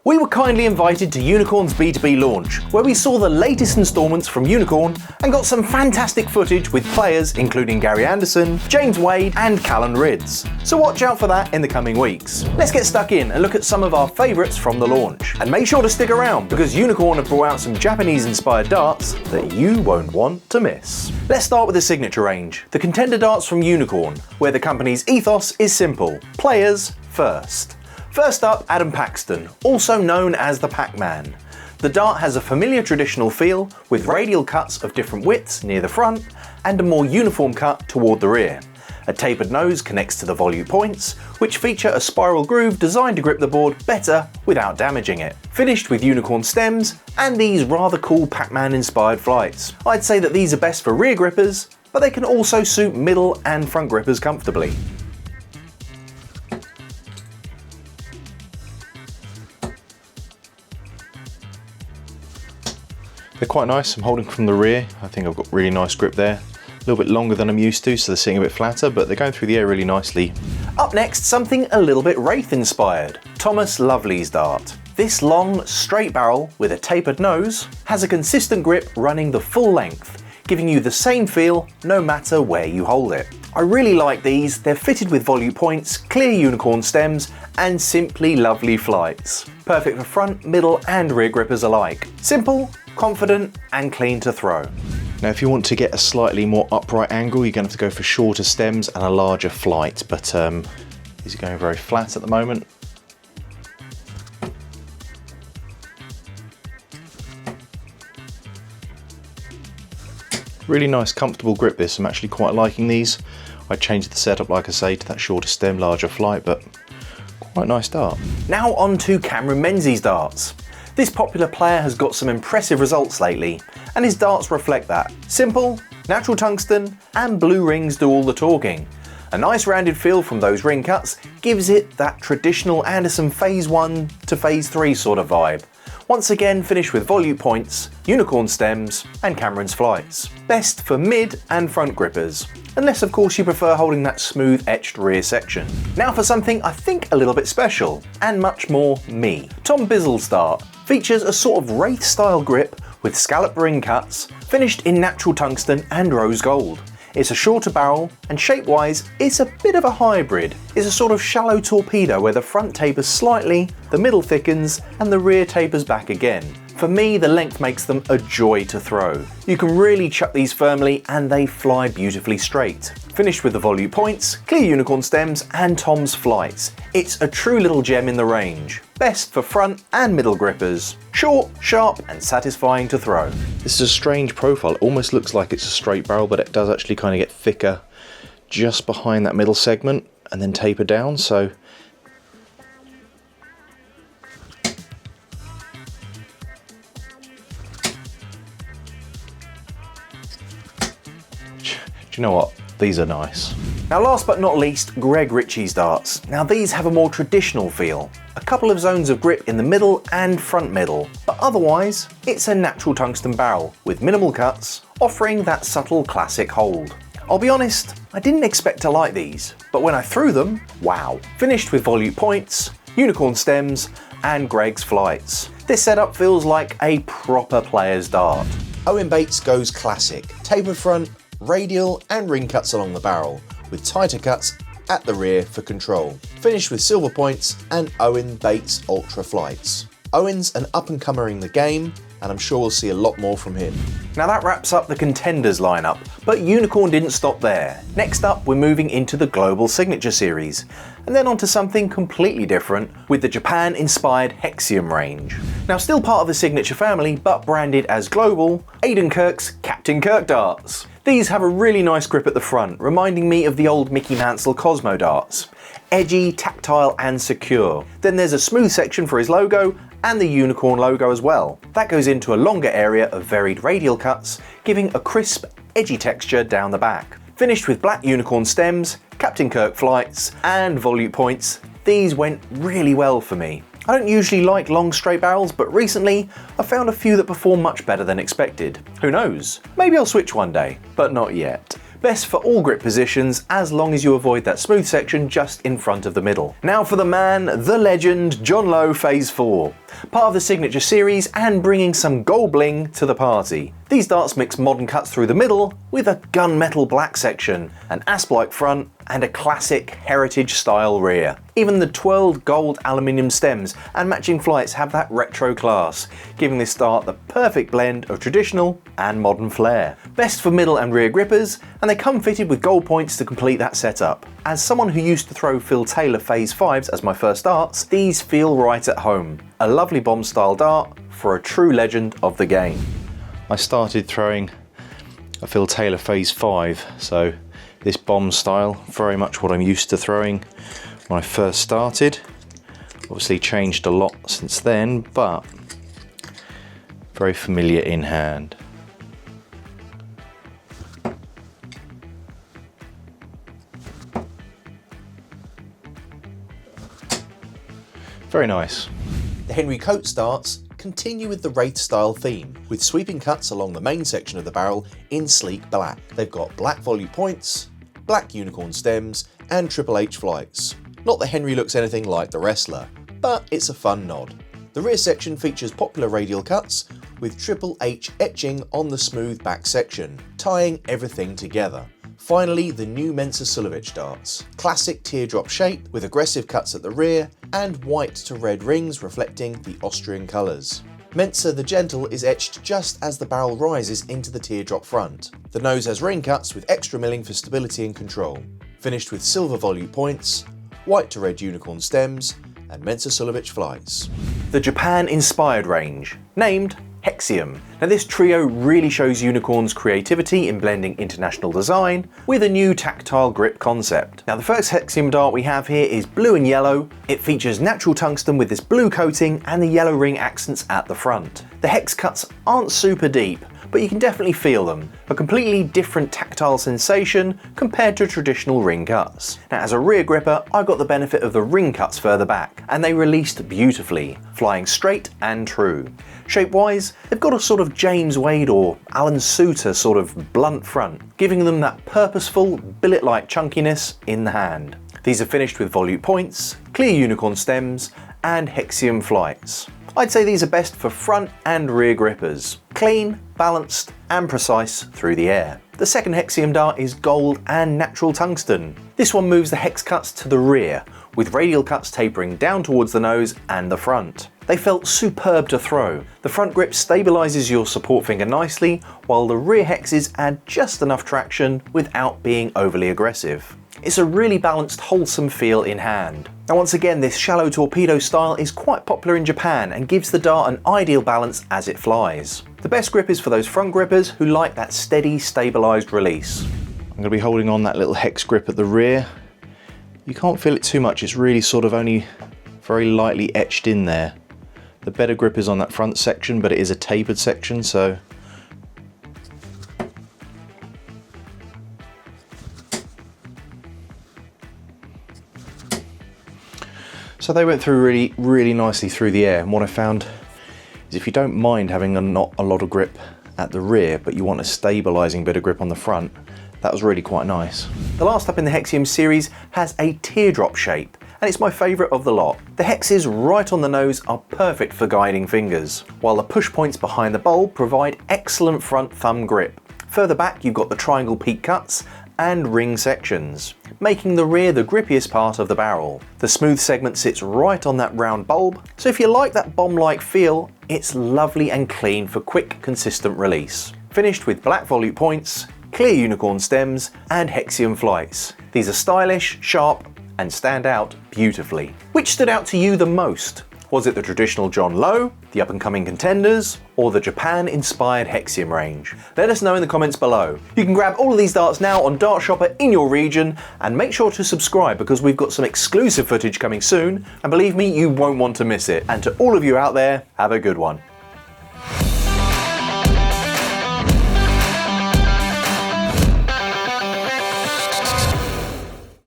We were kindly invited to Unicorn's B2B launch, where we saw the latest instalments from Unicorn and got some fantastic footage with players including Gary Anderson, James Wade and Callan Ridds. So watch out for that in the coming weeks. Let's get stuck in and look at some of our favourites from the launch. And make sure to stick around because Unicorn have brought out some Japanese inspired darts that you won't want to miss. Let's start with the signature range, the Contender darts from Unicorn, where the company's ethos is simple: players first. First up, Adam Paxton, also known as the Pac-Man. The dart has a familiar traditional feel with radial cuts of different widths near the front and a more uniform cut toward the rear. A tapered nose connects to the volute points, which feature a spiral groove designed to grip the board better without damaging it. Finished with unicorn stems and these rather cool Pac-Man inspired flights. I'd say that these are best for rear grippers, but they can also suit middle and front grippers comfortably. They're quite nice. I'm holding from the rear. I think I've got really nice grip there. A little bit longer than I'm used to, so they're sitting a bit flatter, but they're going through the air really nicely. Up next, something a little bit Wraith inspired. Thomas Lovely's dart. This long, straight barrel with a tapered nose has a consistent grip running the full length, giving you the same feel no matter where you hold it. I really like these. They're fitted with volute points, clear unicorn stems, and simply lovely flights. Perfect for front, middle, and rear grippers alike. Simple, confident, and clean to throw. Now if you want to get a slightly more upright angle, you're going to have to go for shorter stems and a larger flight, but these are going very flat at the moment. Really nice comfortable grip this, I'm actually quite liking these. I changed the setup, like I say, to that shorter stem, larger flight, but quite nice dart. Now on to Cameron Menzies darts. This popular player has got some impressive results lately, and his darts reflect that. Simple, natural tungsten, and blue rings do all the talking. A nice rounded feel from those ring cuts gives it that traditional Anderson Phase 1 to Phase 3 sort of vibe. Once again finished with volute points, unicorn stems, and Cameron's flights. Best for mid and front grippers, unless of course you prefer holding that smooth etched rear section. Now for something I think a little bit special, and much more me. Tom Bissell's dart features a sort of Wraith style grip with scallop ring cuts, finished in natural tungsten and rose gold. It's a shorter barrel, and shape-wise, it's a bit of a hybrid. It's a sort of shallow torpedo where the front tapers slightly, the middle thickens, and the rear tapers back again. For me, the length makes them a joy to throw. You can really chuck these firmly and they fly beautifully straight. Finished with the volute points, clear unicorn stems, and Tom's flights. It's a true little gem in the range. Best for front and middle grippers. Short, sharp, and satisfying to throw. This is a strange profile. It almost looks like it's a straight barrel, but it does actually kind of get thicker just behind that middle segment and then taper down, so do you know what? These are nice. Now last but not least, Greg Ritchie's darts. Now these have a more traditional feel. A couple of zones of grip in the middle and front middle, but otherwise it's a natural tungsten barrel with minimal cuts, offering that subtle classic hold. I'll be honest, I didn't expect to like these, but when I threw them, wow. Finished with volute points, unicorn stems, and Greg's flights. This setup feels like a proper player's dart. Owen Bates goes classic, tapered front, radial and ring cuts along the barrel, with tighter cuts at the rear for control. Finished with silver points and Owen Bates Ultra flights. Owen's an up-and-comer in the game, and I'm sure we'll see a lot more from him. Now that wraps up the Contenders lineup, but Unicorn didn't stop there. Next up, we're moving into the Global Signature Series, and then onto something completely different with the Japan-inspired Hexium range. Now still part of the Signature family, but branded as Global, Aiden Kirk's Captain Kirk darts. These have a really nice grip at the front, reminding me of the old Mickey Mansell Cosmo darts. Edgy, tactile and secure. Then there's a smooth section for his logo and the unicorn logo as well. That goes into a longer area of varied radial cuts, giving a crisp, edgy texture down the back. Finished with black unicorn stems, Captain Kirk flights and volute points, these went really well for me. I don't usually like long straight barrels, but recently I found a few that perform much better than expected. Who knows? Maybe I'll switch one day, but not yet. Best for all grip positions as long as you avoid that smooth section just in front of the middle. Now for the man, the legend, John Lowe Phase 4. part of the signature series and bringing some gold bling to the party. These darts mix modern cuts through the middle with a gunmetal black section, an asp-like front and a classic heritage style rear. Even the twirled gold aluminium stems and matching flights have that retro class, giving this dart the perfect blend of traditional and modern flair. Best for middle and rear grippers, and they come fitted with gold points to complete that setup. As someone who used to throw Phil Taylor Phase 5s as my first darts, these feel right at home. A lovely bomb style dart for a true legend of the game. I started throwing a Phil Taylor Phase 5, so this bomb style, very much what I'm used to throwing when I first started. Obviously changed a lot since then, but very familiar in hand. Very nice. The Henry Coates darts continue with the Wraith style theme, with sweeping cuts along the main section of the barrel in sleek black. They've got black volute points, black unicorn stems and Triple H flights. Not that Henry looks anything like the wrestler, but it's a fun nod. The rear section features popular radial cuts with Triple H etching on the smooth back section, tying everything together. Finally, the new Mensur Suljović darts. Classic teardrop shape with aggressive cuts at the rear and white to red rings reflecting the Austrian colours. Mensur the Gentle is etched just as the barrel rises into the teardrop front. The nose has ring cuts with extra milling for stability and control. Finished with silver volute points, white to red unicorn stems and Mensur Suljović flights. The Japan-inspired range, named Hexium. Now this trio really shows Unicorn's creativity in blending international design with a new tactile grip concept. Now the first Hexium dart we have here is blue and yellow. It features natural tungsten with this blue coating and the yellow ring accents at the front. The hex cuts aren't super deep, but you can definitely feel them. A completely different tactile sensation compared to traditional ring cuts. Now as a rear gripper, I got the benefit of the ring cuts further back, and they released beautifully, flying straight and true. Shape-wise, they've got a sort of James Wade or Alan Souter sort of blunt front, giving them that purposeful, billet-like chunkiness in the hand. These are finished with volute points, clear unicorn stems, and Hexium flights. I'd say these are best for front and rear grippers. Clean, balanced, and precise through the air. The second Hexium dart is gold and natural tungsten. This one moves the hex cuts to the rear, with radial cuts tapering down towards the nose and the front. They felt superb to throw. The front grip stabilises your support finger nicely, while the rear hexes add just enough traction without being overly aggressive. It's a really balanced, wholesome feel in hand. Now once again, this shallow torpedo style is quite popular in Japan and gives the dart an ideal balance as it flies. The best grip is for those front grippers who like that steady, stabilised release. I'm going to be holding on that little hex grip at the rear. You can't feel it too much, it's really sort of only very lightly etched in there. The better grip is on that front section, but it is a tapered section, so they went through really nicely through the air. And what I found is if you don't mind having not a lot of grip at the rear, but you want a stabilising bit of grip on the front, that was really quite nice. The last up in the Hexium series has a teardrop shape, and it's my favourite of the lot. The hexes right on the nose are perfect for guiding fingers, while the push points behind the bulb provide excellent front thumb grip. Further back you've got the triangle peak cuts and ring sections, making the rear the grippiest part of the barrel. The smooth segment sits right on that round bulb, so if you like that bomb-like feel, it's lovely and clean for quick, consistent release. Finished with black volute points, clear unicorn stems and Hexium flights. These are stylish, sharp and stand out beautifully. Which stood out to you the most? Was it the traditional John Lowe, the up-and-coming Contenders, or the Japan-inspired Hexium range? Let us know in the comments below. You can grab all of these darts now on Dartshopper in your region, and make sure to subscribe because we've got some exclusive footage coming soon, and believe me, you won't want to miss it. And to all of you out there, have a good one.